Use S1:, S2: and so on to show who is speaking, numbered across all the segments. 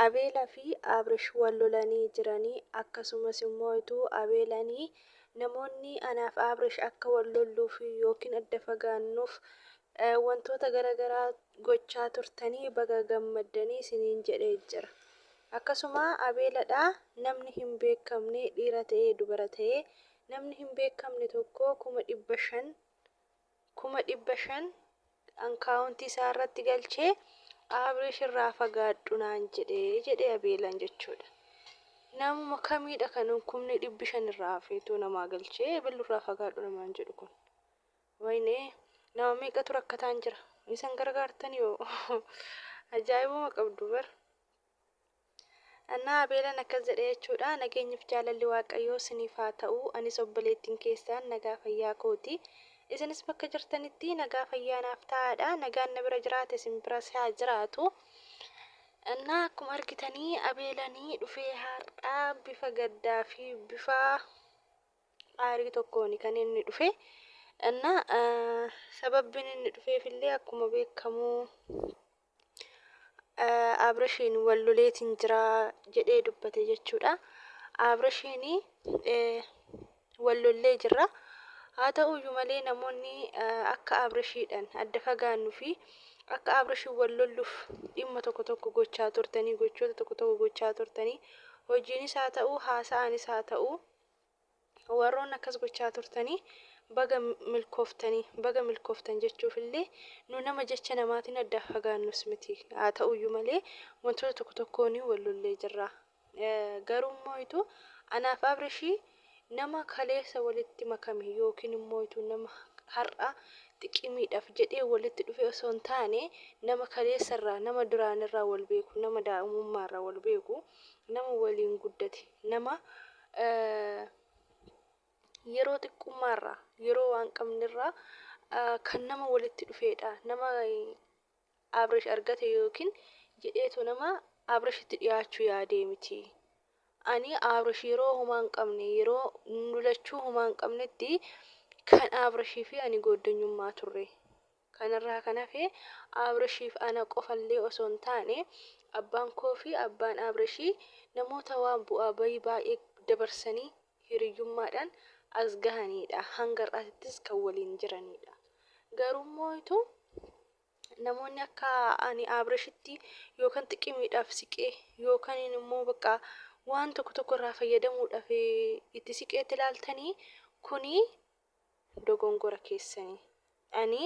S1: Abeelaa fi Abrish wal lolanii jiranii akkasumas immoo utuu abeelanii namoonni anaaf Abrish akka wal lolluuf yookiin adda fagaannuuf wantoota garaagaraa gochaa turtanii baga gammaddanii isiniin jedhee jira. Akkasuma abeeladhaa namni hin beekamne dhiira ta'ee dubara ta'ee namni hin beekamne tokko 500,000 akkaawuntii isaa irratti galchee Abrish irraa fagaadhu naan jedhee abeelaan jechuudha. Namuma kamiidha kan 500,000 irraa hafeetu namaa galchee bilurraa fagaadhu namaan jedhu kun. Waynee nama meeqatu rakkataan jira. Isan gargaartanii yoo ajaa'ibuma qabdu bar. Annaa abeelaan akkas jedhee jechuudha. Nageenyiif jaalalli Waaqayyoo isiniif haa ta'u. Anis obboleettiin keessaan nagaa fayyaa kooti. Isinis bakka jirtanitti nagaa fayyaa naaf ta'aadha. Nagaan na bira jiraate isin biras haa jiraatu. Annaa akkuma argitanii abeelanii dhufee har'aa bifa gaddaa fi bifa aarii tokkoon kan inni dhufe. Annaa sababbiin inni dhufeefillee akkuma beekamu Abrishiin wal loleetiin jira jedhee dubbate jechuudha. Abrishiin wal lollee jira. Haa ta'uyyuu malee namoonni akka Abrishiidhaan adda fagaannuu fi akka Abrishiin wal lolluuf dhimma tokko gochaa turtanii gochoota tokko gochaa turtanii hojiinis haa ta'u haasa'anis haa ta'u warroon akkas gochaa turtanii baga milkooftan jechuufillee nu nama jecha namaatiin adda fagaannus miti. Haa ta'uyyuu malee wantoota tokkoon wal lollee jirra. Garuu immoo anaaf Abrishii nama kaleessa walitti makame yookiin immoo nama har'a xiqqimiidhaaf jedhee walitti dhufe osoo hin taane nama kaleessarraa nama duraanirraa wal beeku nama daa'imummaarraa wal beeku nama waliin guddate nama yeroo xiqqummaarraa yeroo waan qabnirraa kan nama walitti dhufeedha. Nama Abrish argate yookiin jedheetu nama Abrishitti dhiyaachuu yaadee miti. Ani Abrish yeroo homaa hin qabne yeroo nulachuu homaa hin qabnetti kan Abrishii fi ani gooddanyummaa turre. Kanarraa kan hafe Abrishiif ana qofallee osoo hin taane abbaan koo fi abbaan Abrishii namoota waan bu'aa bahii baay'ee dabarsanii hiriyyummaadhaan as gahanidha. Hanga har'aattis kan waliin jiranidha. Garuu immoo namoonni akka ani Abrishitti yookaan xiqqimiidhaaf siqee yookaan immoo bakka waan tokko irraa fayyadamuudhaaf itti siqeetti ilaaltanii kuni dogongora keessanii. Ani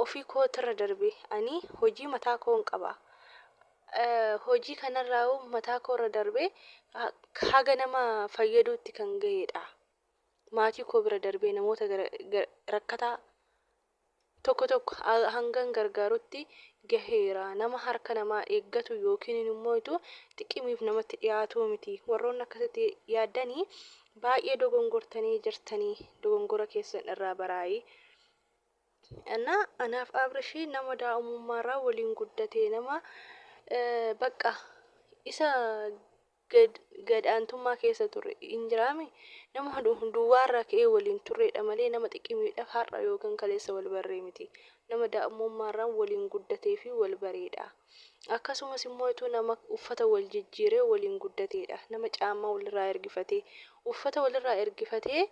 S1: ofii kootirra darbe ani hojii mataa koon qaba. Hojii kanarraa mataa koorra darbe haga nama fayyaduutti kan ga'edha. Maatii koo bira darbee namoota rakkataa tokko hangan gargaarutti gaheera. Nama harka namaa eeggatu yookiin immoo xiqqimiif namatti dhiyaatu miti. Warroonni akkasitti yaaddanii baay'ee dogongortanii jirtanii dogongora keessan irraa baraa'ii. Anaaf Abrishii nama daa'imummaarraa waliin guddate nama bakka isa gadaantummaa keessa turre hin jiraame nama duwwaarraa ka'ee waliin turreedha malee nama xiqqimiidhaaf har'a yookaan kaleessa wal barree miti. Nama daa'imummaarraa waliin guddatee fi wal bareedha. Akkasumas immoo nama uffata wal jijjiiree waliin guddateedha. Nama caammaa walirraa ergifatee uffata walirraa ergifatee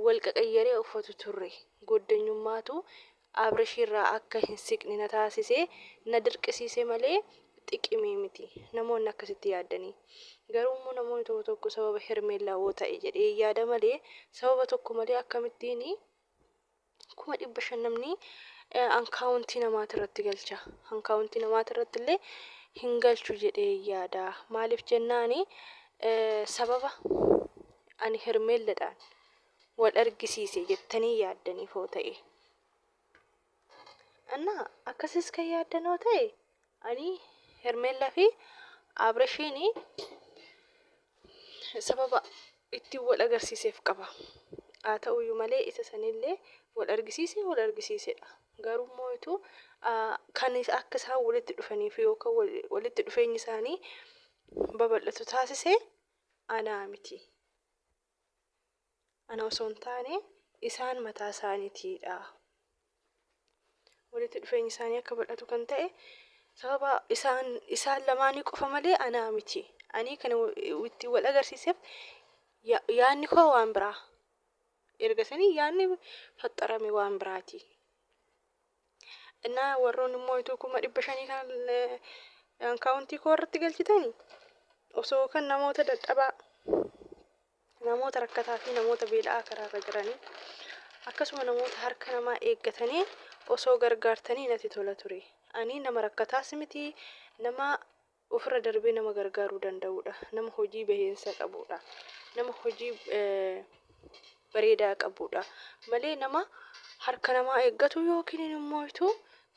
S1: wal qaqayyaree uffatu turre. Gooddanyummaatu Abrishirraa akka hin siqne na taasisee na dirqisiise malee xiqqimii miti. Namoonni akkasitti yaaddanii. Garuu immoo namoonni tokko sababa hermeellaa ta'e jedhee yaada malee sababa tokko malee akkamittiin 500,000 namni akkaawuntii namaatirratti galcha. Akkaawuntii namaatirratti illee hin galchu jedhee yaada. Maaliif jennaani sababa ani hermeelladhaan wal argisiise jettanii yaaddaniif hoo ta'e. Akkasis kan yaaddanoo ta'e ani hermeellaa fi Abrishiin sababa ittiin wal agarsiiseef qaba. Haa ta'uyyuu malee isa sanillee wal argisiisedha. Garuu immoo kan akka isaan walitti dhufaniif yookaan walitti dhufeenyi isaanii babal'atu taasise anaa miti. Ana osoo hin taane isaan mataa isaaniitiidha. Walitti dhufeenyi isaanii akka bal'atu kan ta'e sababa isaan lamaanii qofa malee anaa miti. Ani kana itti wal agarsiiseef yaanni koo waan biraa. Erga sanii yaanni faxarame waan biraati. Innaa warroon immoo ituu 500 kan akaawuntii koo irratti galchitanii osoo kan namoota dadhabaa, namoota rakkataa fi namoota beela'aa karaarra jiranii akkasuma namoota harka namaa eeggatanii osoo gargaartanii natti tola ture. Ani nama rakkataas miti, nama ofirra darbee nama gargaaruu danda'udha. Nama hojii baheensa qabudha. Nama hojii bareedaa qabudha. Malee nama harka namaa eeggatu yookiin immoo ituu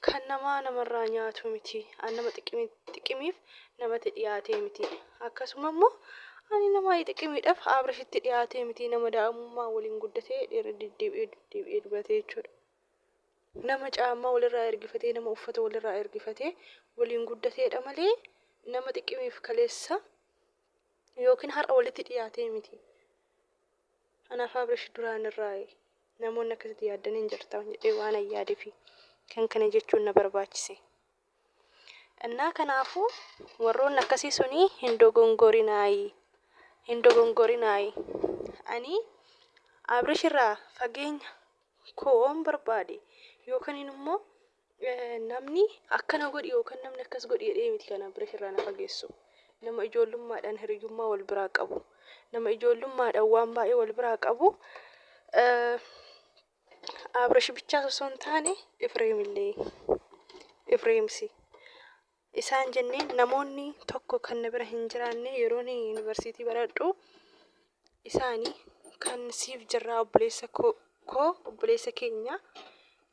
S1: kan namarraa nyaatu miti. Ani nama xiqimiif namatti dhiyaatee miti. Akkasuma immoo ani nama xiqimiidhaaf Abreeshitti dhiyaatee miti. Nama daa'imummaa waliin guddatee dheera deddeebi'ee dubatee jechuudha. Nama caammaa walirraa ergifatee, nama uffata walirraa ergifatee waliin guddateedha malee nama xiqimiif kaleessa yookiin har'a walitti dhiyaatee miti. Anaaf Abreesh duraan irraa namoonni akkasitti yaaddanii hin jirtan jedhee waan yaadee kan kana jechuun na barbaachise. Innaa kanaafuu warroonni akkasii suni hin dogongorinaayii. Ani Abreesh irraa fageenya koon barbaade yookaan immoo namni akkana godhi yookaan namni akkas godhi jedhee miti kan Abreesh irraa na fageessu. Nama ijoollummaadhaan hiriyyummaa wal biraa qabu. Nama ijoollummaadhaan waan baay'ee wal biraa qabu. Abreesh bichaa osoo hin taane Efreemsi. Isaan jenneen namoonni tokko kan na bira hin jiraanne yeroo yuunivarsiitii baradhu isaanii kan siif jirraa obboleessa obboleessa keenya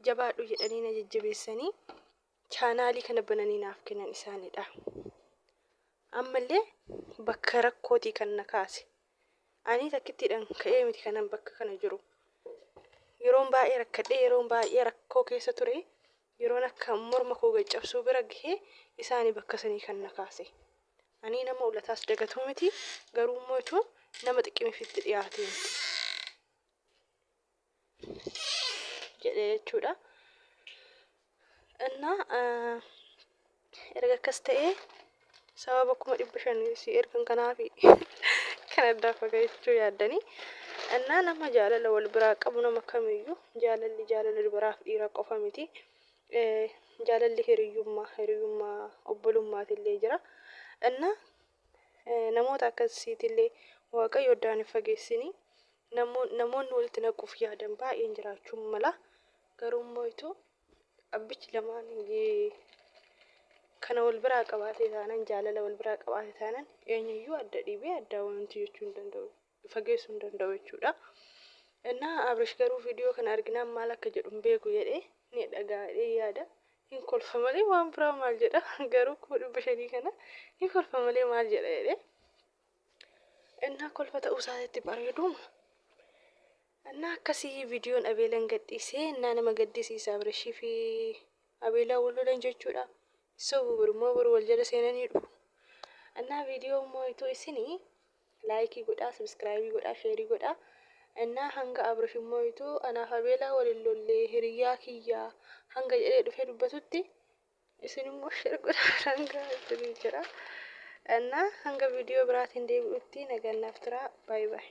S1: jabaadhu jedhanii na jajjabeessanii chaanaalii kana bananii naaf kennan isaanidha. Ammallee bakka rakkootii kan na kaase. Ani takkittiidhaan ka'ee miti kanan bakka kana jiru. Yeroon baay'ee rakkadhee, yeroon baay'ee rakkoo keessa ture, yeroon akka morma koo gaccabsuu bira gahee isaanii bakka sanii kan na kaase. Ani nama ulataas dagatuu miti, garuu immoo nama xiqqimifitti dhiyaatee miti jedhee jechuudha. Innaa erga akkas ta'ee sababa 500 si ergan kanaafi kan addaa fagaachuu yaaddanii. Innaa nama jaalala wal biraa qabu nama kamiyyuu jaalala dubaraaf dhiira qofa miti. Jaalalli hiriyyummaa obbolummaatiillee jira. Innaa namoota akkasiitillee Waaqayyo addaan hin fageessinii. Namoonni walitti naquuf yaadan baay'een jiraachuu mala. Garuu immoo abbichi lamaan kana wal biraa qabaatee taanan jaalala wal biraa qabaatee taanan eenyuyyuu adda dhibee adda wanti jechuu hin danda'u. Fageessuu hin danda'u jechuudha. Innaa Abreesh garuu viidiyoo kana arginaan maal akka jedhu hin beeku jedhee ni dhagaa'ee yaada. Hin kolfa malee waan biraa maal jedha garuu 500 kana hin kolfa malee maal jedha jedhee. Innaa kolfa ta'uu isaatti bareeduma. Innaa akkasii viidiyoon Abeelan gadhiisee innaa nama gaddisiisa Abreeshii fi Abeelaa wal lolan jechuudha. Sobu birmoo bor wal jala seenanii dhufu. Innaa viidiyoo immoo isinii laayikii godhaa, sabiskiraayibii godhaa, sheerii godhaa. Innaa hanga Abreesh immoo anaaf Abeelaa waliin lollee hiriyyaa kiyyaa hanga jedhee dhufee dubbatutti isin immoo sheer godhaa hanga isinii jira. Innaa hanga viidiyoo biraatiin deebi'utti nagaan naaf turaa. Baay'ee.